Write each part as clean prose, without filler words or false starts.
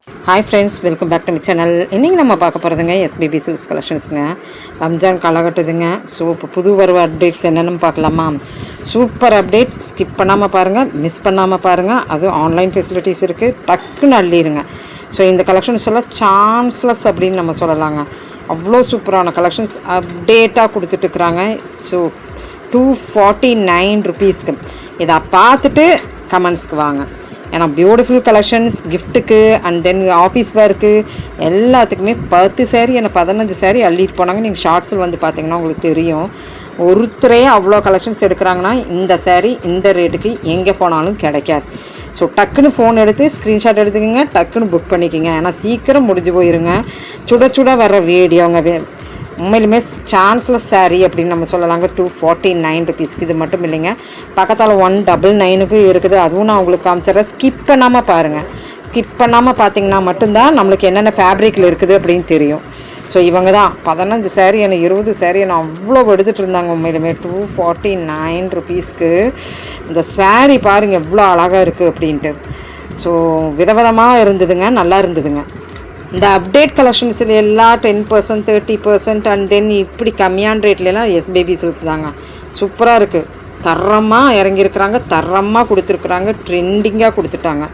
Hi friends, welcome back to my channel. இன்றைக்கி நம்ம பார்க்க போகிறதுங்க எஸ்பிபி சில்க்ஸ் கலெக்ஷன்ஸுங்க. ரம்ஜான் காலகட்டதுங்க. ஸோ இப்போ புது வரவு அப்டேட்ஸ் என்னென்னு பார்க்கலாமா? சூப்பர் அப்டேட், ஸ்கிப் பண்ணாமல் பாருங்கள், மிஸ் பண்ணாமல் பாருங்கள். அதுவும் ஆன்லைன் ஃபெசிலிட்டிஸ் இருக்குது, டக்குன்னு அள்ளிடுங்க. ஸோ இந்த கலெக்ஷன்ஸ் எல்லாம் சான்ஸ்லெஸ் அப்படின்னு நம்ம சொல்லலாங்க. அவ்வளோ சூப்பரான கலெக்ஷன்ஸ் அப்டேட்டாக கொடுத்துட்ருக்குறாங்க. ஸோ 249 ருபீஸ்க்கு இதை பார்த்துட்டு கமெண்ட்ஸ்க்கு வாங்க. ஏன்னா பியூட்டிஃபுல் கலெக்ஷன்ஸ் கிஃப்ட்டுக்கு அண்ட் தென் ஆஃபீஸ் ஒர்க்கு எல்லாத்துக்குமே 10 சாரீ என்ன 15 சாரீ அள்ளிட்டு போனாங்க. நீங்கள் ஷார்ட்ஸில் வந்து பார்த்தீங்கன்னா உங்களுக்கு தெரியும். ஒருத்தரே அவ்வளோ கலெக்ஷன்ஸ் எடுக்கிறாங்கன்னா இந்த சாரீ இந்த ரேட்டுக்கு எங்கே போனாலும் கிடைக்காது. ஸோ டக்குன்னு ஃபோன் எடுத்து ஸ்க்ரீன்ஷாட் எடுத்துக்கோங்க, டக்குன்னு புக் பண்ணிக்கோங்க. ஏன்னா சீக்கிரம் முடிஞ்சு போயிருங்க. சுட சுட வர வீடியோங்க. உண்மையிலுமே சான்ஸ்லெஸ் சாரீ அப்படின்னு நம்ம சொல்லலாங்க. 249 ருபீஸ்க்கு இது மட்டும் இல்லைங்க, பக்கத்தால் 199க்கும் இருக்குது. அதுவும் நான் உங்களுக்கு காமிச்சிட்றேன். ஸ்கிப் பண்ணாமல் பாருங்கள். ஸ்கிப் பண்ணாமல் பார்த்தீங்கன்னா மட்டும்தான் நம்மளுக்கு என்னென்ன ஃபேப்ரிக்கில் இருக்குது அப்படின்னு தெரியும். ஸோ இவங்க தான் 15 சாரீ என்ன 20 சாரீ என்ன அவ்வளோ எடுத்துகிட்டு இருந்தாங்க. உண்மையிலுமே 249 ருபீஸ்க்கு இந்த சாரீ பாருங்கள் எவ்வளோ அழகாக இருக்குது அப்படின்ட்டு. ஸோ விதவிதமாக இருந்ததுங்க, நல்லா இருந்ததுங்க. இந்த அப்டேட் கலெக்ஷன்ஸில் எல்லாம் 10%, 30% அண்ட் தென் இப்படி கம்மியான ரேட்லலாம் எஸ்பிபி சில்க்ஸ் தாங்க. சூப்பராக இருக்குது, தரமாக இறங்கியிருக்கிறாங்க, தரமாக கொடுத்துருக்குறாங்க, ட்ரெண்டிங்காக கொடுத்துட்டாங்க.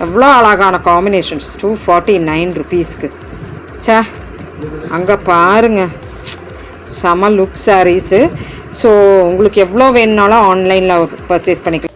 எவ்வளோ அழகான காம்பினேஷன்ஸ் 249 ருபீஸ்க்கு. சே அங்கே பாருங்கள், செம லுக் சாரீஸு. ஸோ உங்களுக்கு எவ்வளோ வேணுனாலும் ஆன்லைனில் பர்ச்சேஸ் பண்ணிக்கலாம்.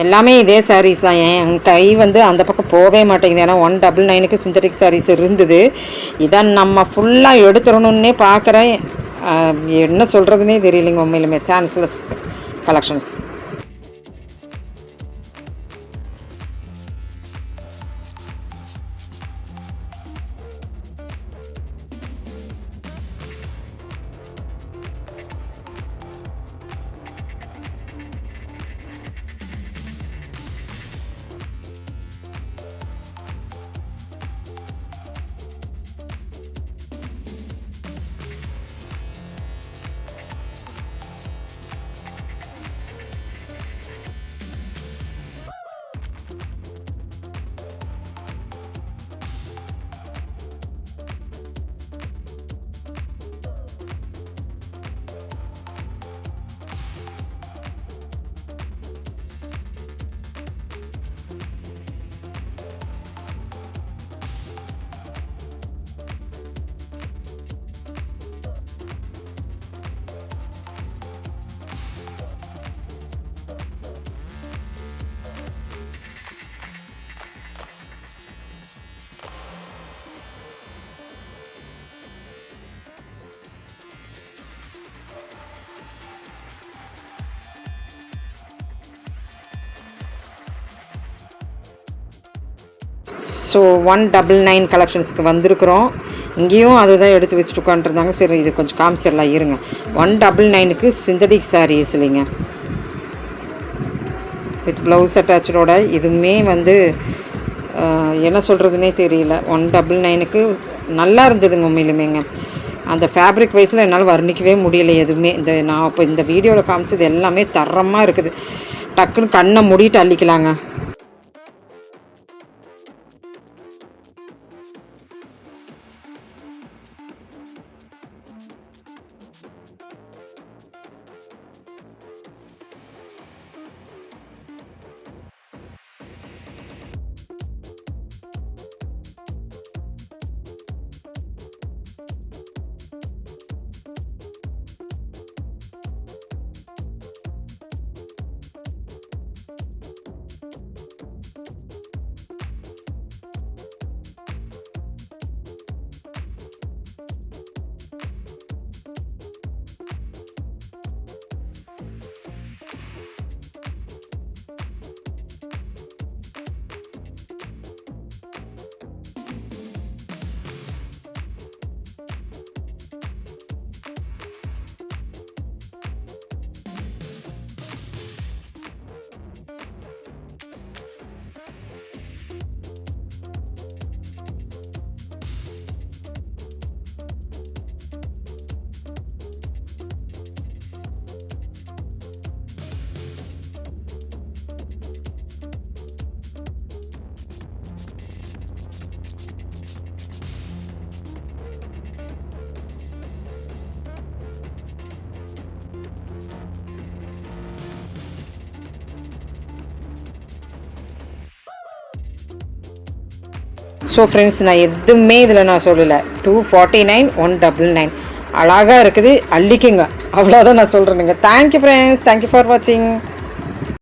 எல்லாமே இதே சாரீஸ் தான். என் கை வந்து அந்த பக்கம் போகவே மாட்டேங்குது. ஏன்னா 199க்கு சிந்தட்டிக் சாரீஸ் இருந்தது. இதை நம்ம ஃபுல்லாக எடுத்துடணுன்னே பார்க்குறேன். என்ன சொல்கிறதுனே தெரியலைங்க. உண்மையிலுமே சான்ஸ்லெஸ் கலெக்ஷன்ஸ். ஸோ 199 கலெக்ஷன்ஸ்க்கு வந்திருக்கிறோம். இங்கேயும் அதுதான் எடுத்து வச்சுட்டு உட்காந்துருந்தாங்க. சரி இது கொஞ்சம் காமிச்சிடலாம் இருங்க. 199க்கு சிந்தடிக் சாரீஸ் இல்லைங்க, வித் ப்ளவுஸ் அட்டாச்சோட. இதுவுமே வந்து என்ன சொல்கிறதுனே தெரியல. 199க்கு நல்லா இருந்ததுங்க உண்மையிலுமேங்க. அந்த ஃபேப்ரிக் வைஸில் என்னால் வர்ணிக்கவே முடியலை எதுவுமே. நான் இப்போ இந்த வீடியோவில் காமிச்சது எல்லாமே தரமாக இருக்குது. டக்குன்னு கண்ணை மூடிட்டு அள்ளிக்கலாங்க. ஸோ ஃப்ரெண்ட்ஸ், நான் எதுவுமே இதில் நான் சொல்லலை. 249, 199 அழகாக இருக்குது, அள்ளிக்குங்க. அவ்வளோதான் நான் சொல்கிறேனுங்க. தேங்க்யூ ஃப்ரெண்ட்ஸ், தேங்க்யூ ஃபார் வாட்சிங்.